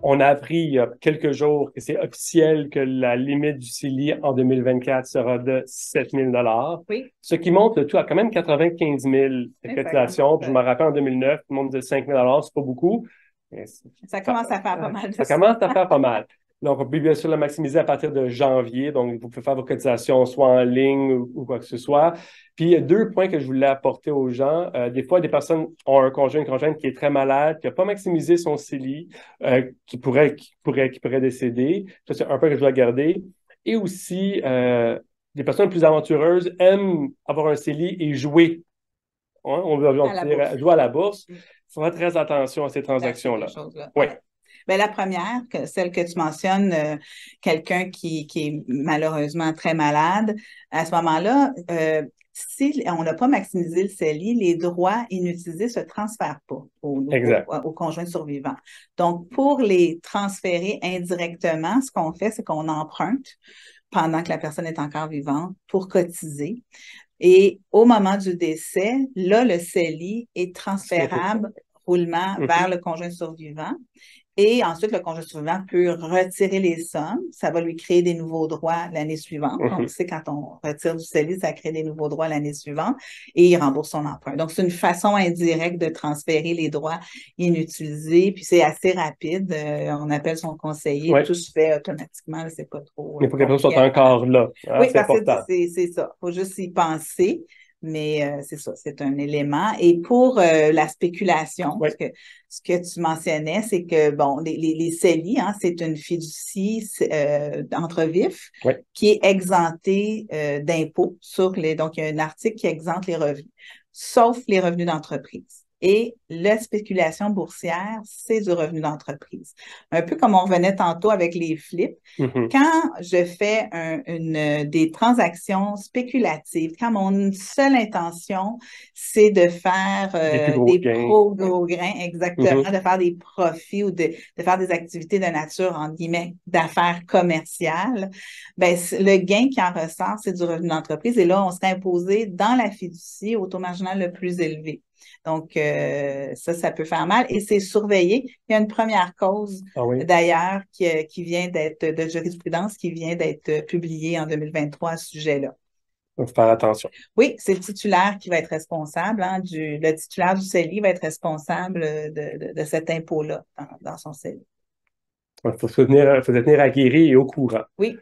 On a appris il y a quelques jours que c'est officiel que la limite du CELI en 2024 sera de 7 000 Oui, ce qui monte le tout à quand même 95 000 de oui, ça commence, cotisations. Puis je me rappelle en 2009, tout le monde disait 5 000 c'est pas beaucoup. Mais ça ça, commence à faire pas mal de ça sous. commence à faire pas mal. Donc, on peut bien sûr la maximiser à partir de janvier. Donc, vous pouvez faire vos cotisations soit en ligne ou quoi que ce soit. Puis, il y a deux points que je voulais apporter aux gens. Des fois, des personnes ont un conjoint, une conjointe qui est très malade, qui n'a pas maximisé son CELI, qui pourrait décéder. Ça, c'est un point que je dois garder. Et aussi, des personnes plus aventureuses aiment avoir un CELI et jouer. Hein, on À peut la dire bourse. jouer à la bourse. Mm. Il faut faire très attention à ces À ces deux transactions-là. choses-là. Oui, Ouais. Ben, la première, celle que tu mentionnes, quelqu'un qui est malheureusement très malade, à ce moment-là, si on n'a pas maximisé le CELI, les droits inutilisés ne se transfèrent pas exact. au conjoint survivant. Donc, pour les transférer indirectement, ce qu'on fait, c'est qu'on emprunte pendant que la personne est encore vivante pour cotiser. Et au moment du décès, là, le CELI est transférable roulement vers Mhm. le conjoint survivant. Et ensuite, le conjoint survivant peut retirer les sommes. Ça va lui créer des nouveaux droits l'année suivante. On le Mhm. sait, quand on retire du CELI, ça crée des nouveaux droits l'année suivante et il rembourse son emprunt. Donc, c'est une façon indirecte de transférer les droits inutilisés. Puis, c'est assez rapide. On appelle son conseiller. Oui, Tout se fait automatiquement. C'est pas trop mais il faut que les personnes compliqué soient à faire. encore là. Hein, Oui, c'est parce que important. c'est ça. Il faut juste y penser. Mais c'est ça, c'est un élément. Et pour la spéculation, Oui, ce que tu mentionnais, c'est que, bon, les CELI, hein, c'est une fiducie entre vifs oui. qui est exemptée d'impôts sur les... Donc, il y a un article qui exempte les revenus, sauf les revenus d'entreprise. Et la spéculation boursière, c'est du revenu d'entreprise. Un peu comme on revenait tantôt avec les flips, Mhm. quand je fais des transactions spéculatives, quand mon seule intention, c'est de faire Des plus gros des gains. gros grains, exactement, Mhm. de faire des profits ou de faire des activités de nature, en guillemets, d'affaires commerciales, ben, le gain qui en ressort, c'est du revenu d'entreprise. Et là, on serait imposé dans la fiducie au taux marginal le plus élevé. Donc, ça peut faire mal et c'est surveillé. Il y a une première cause Ah oui, d'ailleurs, qui vient d'être de jurisprudence, qui vient d'être publiée en 2023 à ce sujet-là. il faut faire attention. Oui, c'est le titulaire qui va être responsable, hein, le titulaire du CELI va être responsable de cet impôt-là dans son CELI. Il faut se tenir aguerri et au courant. Oui.